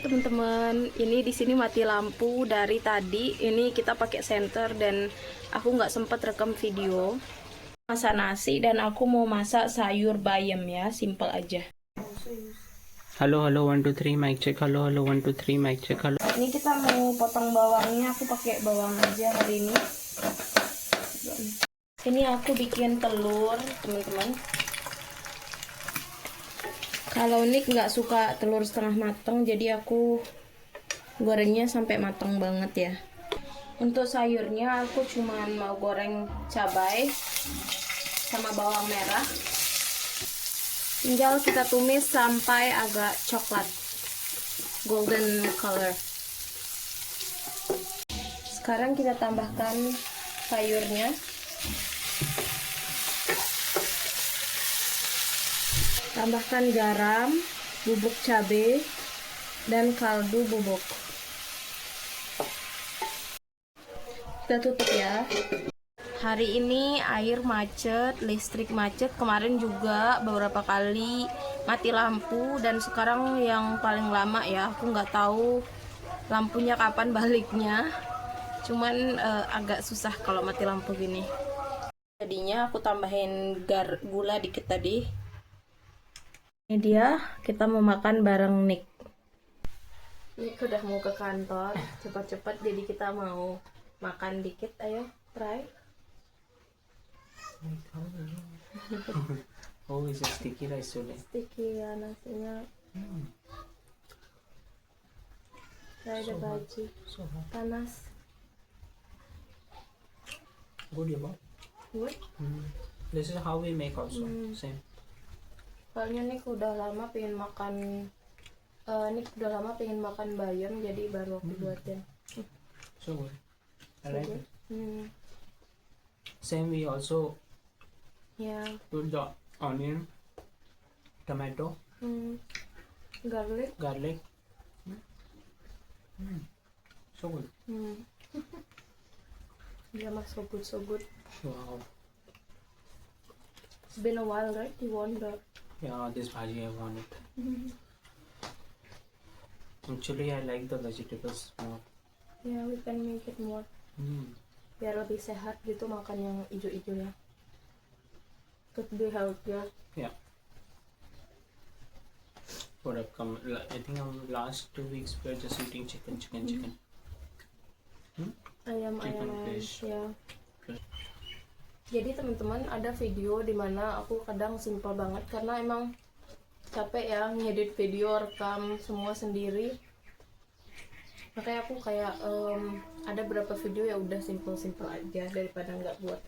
teman-teman, ini di sini mati lampu dari tadi. Ini kita pakai senter dan aku nggak sempat rekam video. Masak nasi dan aku mau masak sayur bayam ya, simple aja. Halo halo 1 2 3 mic check. Halo halo 1 2 3 mic check. Halo. Ini kita mau potong bawangnya, aku pakai bawang aja hari ini. Ini aku bikin telur, teman-teman. Kalau Nick nggak suka telur setengah matang, jadi aku gorengnya sampai matang banget ya. Untuk sayurnya aku cuman mau goreng cabai sama bawang merah. Tinggal kita tumis sampai agak coklat, golden color. Sekarang kita tambahkan sayurnya. Tambahkan garam, bubuk cabai, dan kaldu bubuk. Kita tutup ya. Hari ini air macet, listrik macet. Kemarin juga beberapa kali mati lampu, dan sekarang yang paling lama ya, aku nggak tahu lampunya kapan baliknya. Cuman agak susah kalau mati lampu gini. Jadinya aku tambahin gula dikit tadi. Ini dia, kita mau makan bareng Nick. Nick udah mau ke kantor, cepat-cepat, jadi kita mau makan dikit. Ayo, try. Oh, it's a sticky rice today. Sticky ya nasinya. Try the bhaji. Panas. Good, ya, Bob? Good. This is how we make also. Same. Soalnya Nick udah lama pengen makan bayam, jadi baru aku buatin. So good. I like it. Same, we also Yeah. put the onion, tomato, Garlic. garlic. So good. Yeah, mah so good. Wow. It's been a while, right? You want that? Yeah, this bhaji I want it. Actually, I like the vegetables more. Yeah, we can make it more. Biar lebih sehat gitu makan yang ijo-ijo ya. Could be healthier. Yeah. What have come? I think last 2 weeks we are just eating chicken. Ayam Fish. ya. Jadi teman-teman, ada video dimana aku kadang simple banget karena emang capek ya ngedit video, rekam semua sendiri. Makanya aku kayak ada beberapa video ya udah simple aja daripada nggak buat.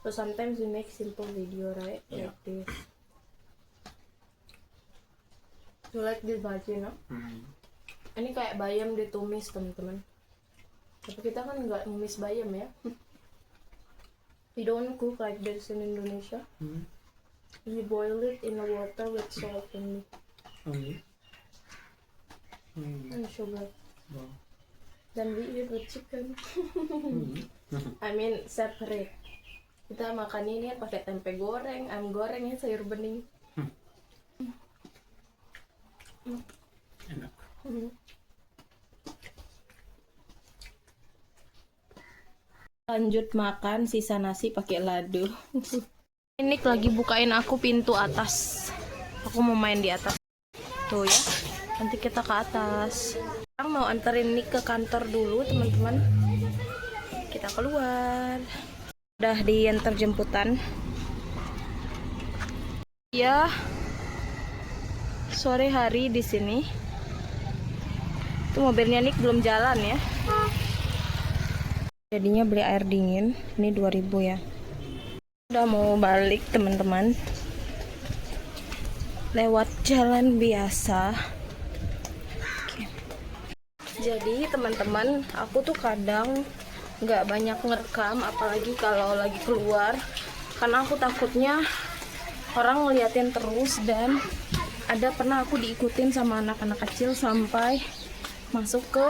So sometimes we make simple video, right? Yeah. Like this. You like this bhaji, no? Ini kayak bayam ditumis, teman-teman. Tapi kita kan nggak numis bayam ya. We don't cook like this in Indonesia. We boil it in the water with salt and sugar. Wow. Then we eat with chicken. I mean separate. Kita makan ini pakai tempe goreng, ayam goreng, ya sayur bening. Enak. Lanjut makan sisa nasi pakai lado. Ini lagi bukain aku pintu atas. Aku mau main di atas. Tuh ya. Nanti kita ke atas. Sekarang mau anterin Nick ke kantor dulu, teman-teman. Kita keluar. Udah diantar jemputan. Ya. Sore hari di sini. Itu mobilnya Nick belum jalan ya. Jadinya beli air dingin, ini 2000 ya. Udah mau balik teman-teman. Lewat jalan biasa. Oke. Jadi teman-teman, aku tuh kadang nggak banyak ngerekam, apalagi kalau lagi keluar. Karena aku takutnya orang ngeliatin terus, dan pernah aku diikutin sama anak-anak kecil sampai masuk ke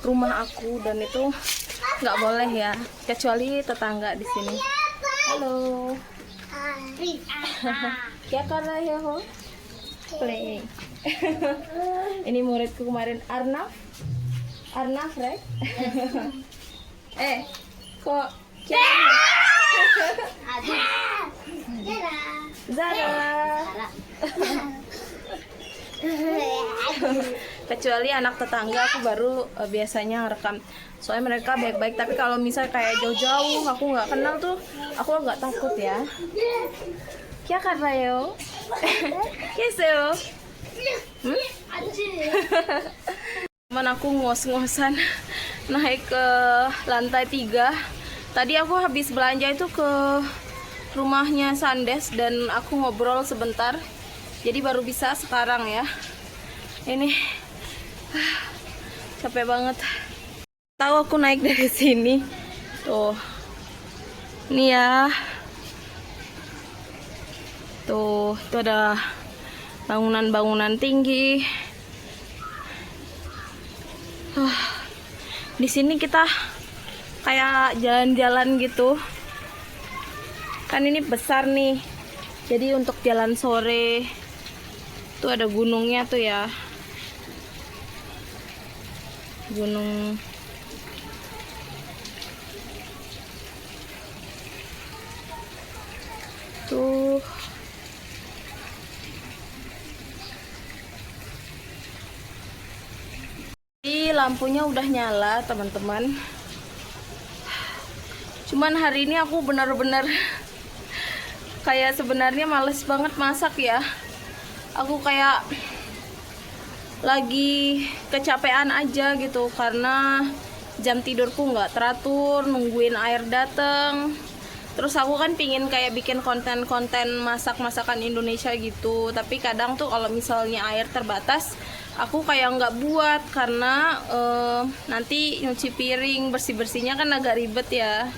rumah aku, dan itu nggak boleh ya, kecuali tetangga di sini. Halo. Kya kar rahe ho? Play. Ini muridku kemarin, Arnaf. Arnaf, right? Kok Zara. Kecuali anak tetangga aku baru biasanya ngerekam. Soalnya mereka baik-baik, tapi kalau misalnya kayak jauh-jauh aku nggak kenal tuh, aku agak takut ya. Kya kar rahe ho? Kaise ho? Teman aku ngos-ngosan naik ke lantai 3. Tadi aku habis belanja itu ke rumahnya Sandes dan aku ngobrol sebentar. Jadi baru bisa sekarang ya. Ini capek banget. Tahu aku naik dari sini. Tuh. Ini ya. Tuh, itu ada bangunan-bangunan tinggi. Di sini kita kayak jalan-jalan gitu. Kan ini besar nih. Jadi untuk jalan sore tuh ada gunungnya tuh ya. Gunung tuh. Jadi lampunya udah nyala teman-teman. Cuman hari ini aku benar-benar kayak sebenarnya males banget masak ya. Aku kayak lagi kecapean aja gitu karena jam tidurku nggak teratur, nungguin air dateng. Terus aku kan pingin kayak bikin konten-konten masak-masakan Indonesia gitu. Tapi kadang tuh kalau misalnya air terbatas, aku kayak nggak buat karena nanti nyuci piring, bersih-bersihnya kan agak ribet ya.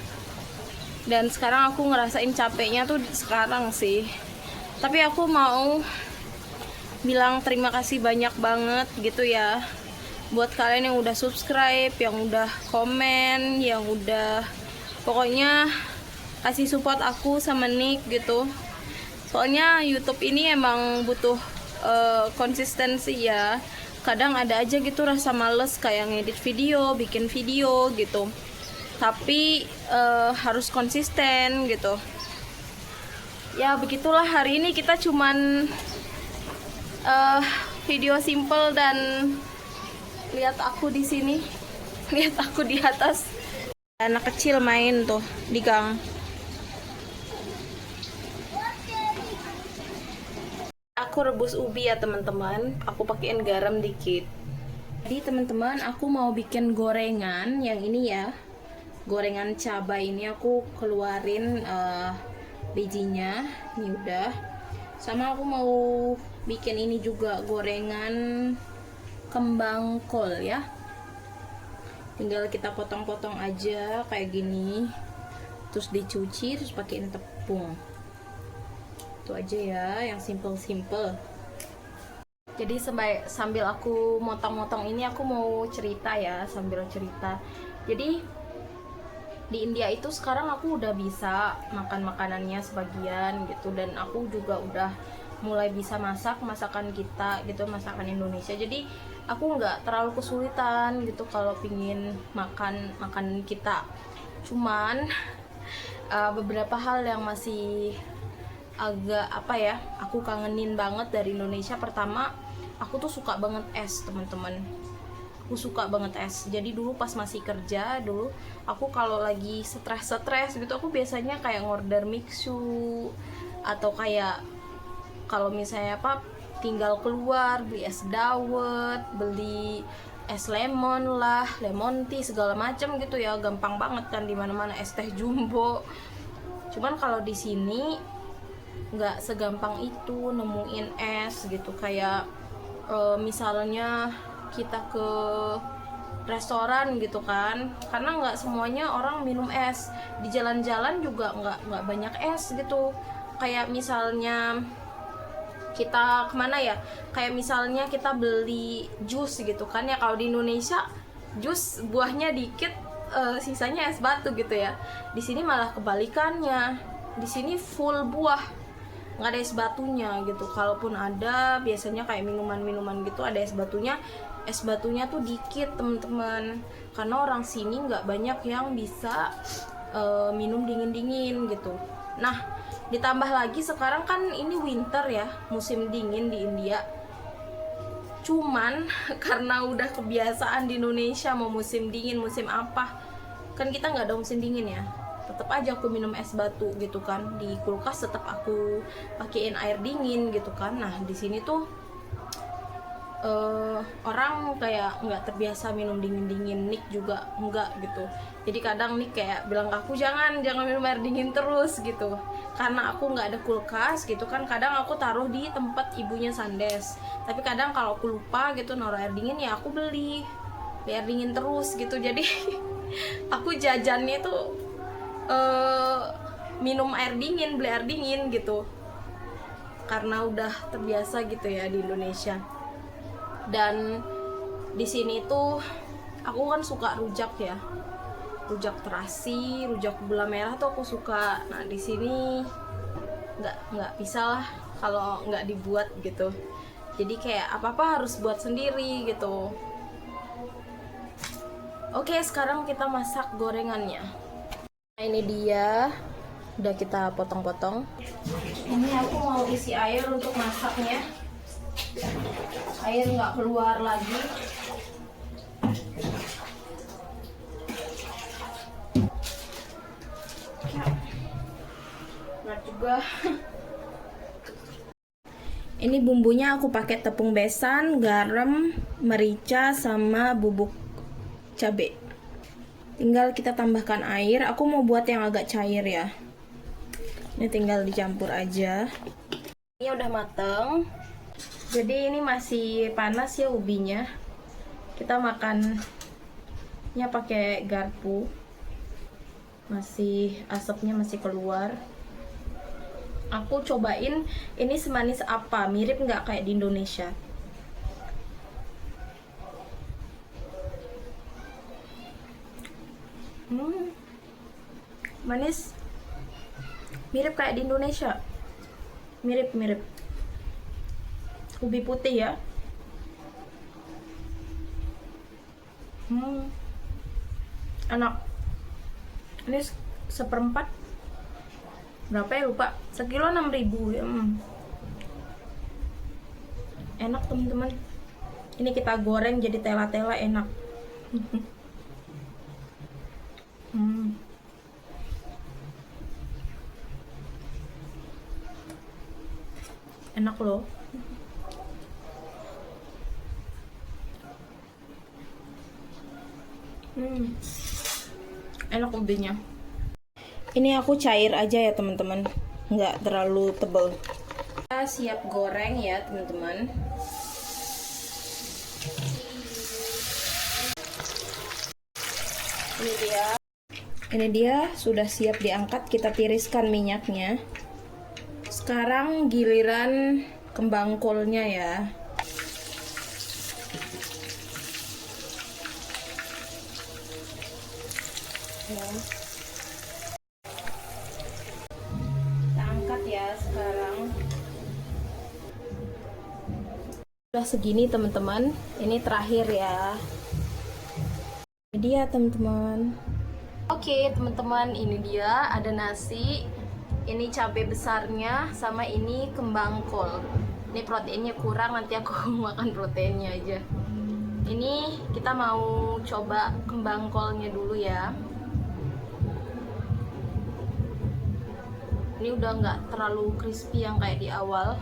Dan sekarang aku ngerasain capeknya tuh sekarang sih. Tapi aku mau bilang terima kasih banyak banget gitu ya buat kalian yang udah subscribe, yang udah komen, yang udah pokoknya kasih support aku sama Nick gitu. Soalnya YouTube ini emang butuh konsistensi ya. Kadang ada aja gitu rasa males kayak ngedit video, bikin video gitu. Tapi harus konsisten gitu. Ya begitulah, hari ini kita cuman video simple dan lihat aku di sini, lihat aku di atas. Anak kecil main tuh di gang. Aku rebus ubi ya teman-teman. Aku pakein garam dikit. Jadi teman-teman, aku mau bikin gorengan yang ini ya. Gorengan cabai ini aku keluarin bijinya. Ini udah. Sama aku mau bikin ini juga, gorengan kembang kol ya. Tinggal kita potong-potong aja kayak gini. Terus dicuci, terus pakein tepung. Itu aja ya, yang simple-simple. Jadi sambil aku motong-motong ini, aku mau cerita ya, sambil cerita. Jadi di India itu sekarang aku udah bisa makan makanannya sebagian gitu, dan aku juga udah mulai bisa masak masakan kita gitu, masakan Indonesia. Jadi aku nggak terlalu kesulitan gitu kalau pingin makan makanan kita. Cuman beberapa hal yang masih agak apa ya, aku kangenin banget dari Indonesia. Pertama, aku tuh suka banget es teman-teman. Aku suka banget es. Jadi dulu pas masih kerja dulu, aku kalau lagi stres gitu, aku biasanya kayak ngorder mixu atau kayak kalau misalnya apa, tinggal keluar beli es dawet, beli es lemon lah, lemon tea segala macam gitu ya. Gampang banget kan di mana-mana, es teh jumbo. Cuman kalau di sini nggak segampang itu nemuin es gitu. Kayak misalnya kita ke restoran gitu kan, karena nggak semuanya orang minum es. Di jalan-jalan juga nggak banyak es gitu. Kayak misalnya kita kemana ya, kayak misalnya kita beli jus gitu kan ya, kalau di Indonesia jus buahnya dikit, sisanya es batu gitu ya. Di sini malah kebalikannya, di sini full buah. nggak ada es batunya gitu. Kalaupun ada, biasanya kayak minuman-minuman gitu ada es batunya. Es batunya tuh dikit teman-teman, karena orang sini nggak banyak yang bisa minum dingin-dingin gitu. Nah, ditambah lagi sekarang kan ini winter ya, musim dingin di India. Cuman karena udah kebiasaan di Indonesia mau musim dingin, musim apa, kan kita nggak ada musim dingin ya, tetap aja aku minum es batu gitu kan. Di kulkas tetap aku pakein air dingin gitu kan. Nah di sini tuh orang kayak nggak terbiasa minum dingin-dingin. Nick juga enggak gitu, jadi kadang Nick kayak bilang ke aku jangan minum air dingin terus gitu, karena aku nggak ada kulkas gitu kan. Kadang aku taruh di tempat ibunya Sandes, tapi kadang kalau aku lupa gitu naruh air dingin, ya aku beli air dingin terus gitu. Jadi aku jajannya tuh minum air dingin, beli air dingin gitu, karena udah terbiasa gitu ya di Indonesia. Dan di sini tuh aku kan suka rujak ya, rujak terasi, rujak gula merah tuh aku suka. Nah di sini nggak bisa lah kalau nggak dibuat gitu, jadi kayak apa harus buat sendiri gitu. Oke, sekarang kita masak gorengannya. Nah, ini dia udah kita potong-potong. Ini aku mau isi air untuk masaknya, air nggak keluar lagi. Berat juga. Ini bumbunya aku pakai tepung besan, garam, merica, sama bubuk cabai. Tinggal kita tambahkan air. Aku mau buat yang agak cair ya. Ini tinggal dicampur aja. Ini udah mateng. Jadi ini masih panas ya ubinya. Kita makannya pakai garpu. Masih asapnya masih keluar. Aku cobain ini semanis apa, mirip nggak kayak di Indonesia. Manis, mirip kayak di Indonesia, mirip ubi putih ya. Enak. Ini seperempat berapa ya lupa, sekilo 6.000 ya. Enak teman-teman, ini kita goreng jadi tela-tela, enak. Enak loh. Enak ubinya. Ini aku cair aja ya teman-teman, nggak terlalu tebal. Kita siap goreng ya teman-teman. Ini dia sudah siap diangkat. Kita tiriskan minyaknya. Sekarang giliran kembang kolnya ya. Kita angkat ya sekarang. Udah segini teman-teman. Ini terakhir ya. Ini dia teman-teman. Oke teman-teman, ini dia ada nasi. Ini cabai besarnya, sama ini kembang kol. Ini proteinnya kurang, nanti aku makan proteinnya aja. Ini kita mau coba kembang kolnya dulu ya. Ini udah nggak terlalu crispy yang kayak di awal.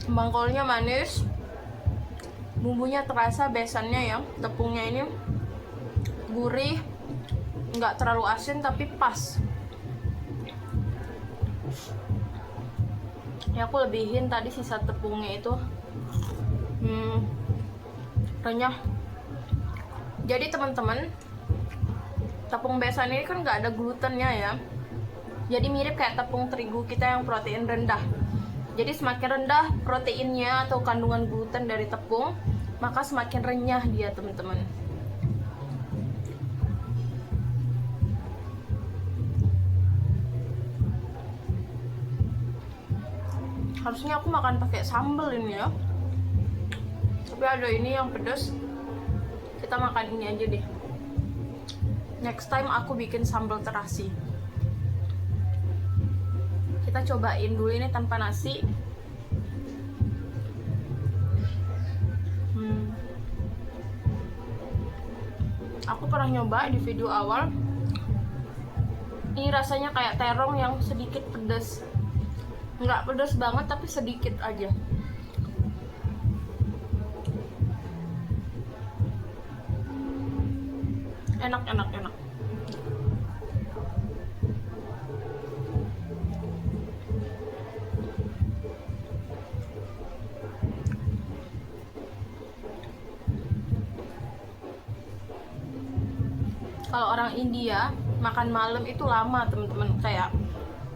Kembang kolnya manis, bumbunya terasa, besannya ya, tepungnya ini gurih, nggak terlalu asin tapi pas. Ya aku lebihin tadi sisa tepungnya itu. Renyah. Jadi teman-teman, tepung besan ini kan nggak ada glutennya ya, jadi mirip kayak tepung terigu kita yang protein rendah. Jadi semakin rendah proteinnya atau kandungan gluten dari tepung, maka semakin renyah dia teman-teman. Harusnya aku makan pakai sambal ini ya, tapi ada ini yang pedas. Kita makan ini aja deh. Next time aku bikin sambal terasi. Kita cobain dulu ini tanpa nasi. Aku pernah nyoba di video awal. Ini rasanya kayak terong yang sedikit pedas. Nggak pedas banget tapi sedikit aja. Enak. Kalau orang India makan malam itu lama teman-teman, kayak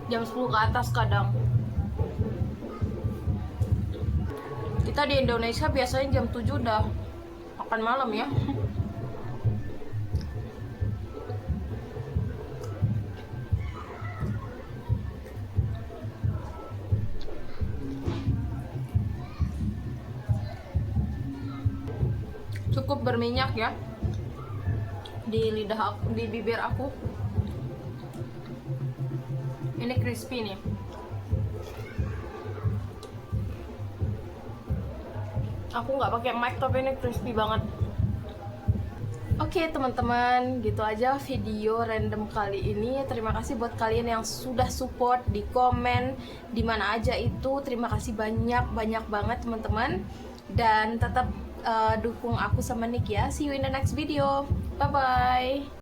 jam 10 ke atas kadang. Kita di Indonesia biasanya jam 7 udah makan malam ya. Cukup berminyak ya di lidah aku, di bibir aku. Ini crispy nih. Aku nggak pakai mic tapi ini crispy banget. Oke teman-teman, gitu aja video random kali ini. Terima kasih buat kalian yang sudah support di komen di mana aja itu. Terima kasih banyak banget teman-teman. Dan tetap dukung aku sama Nick ya. See you in the next video. Bye bye.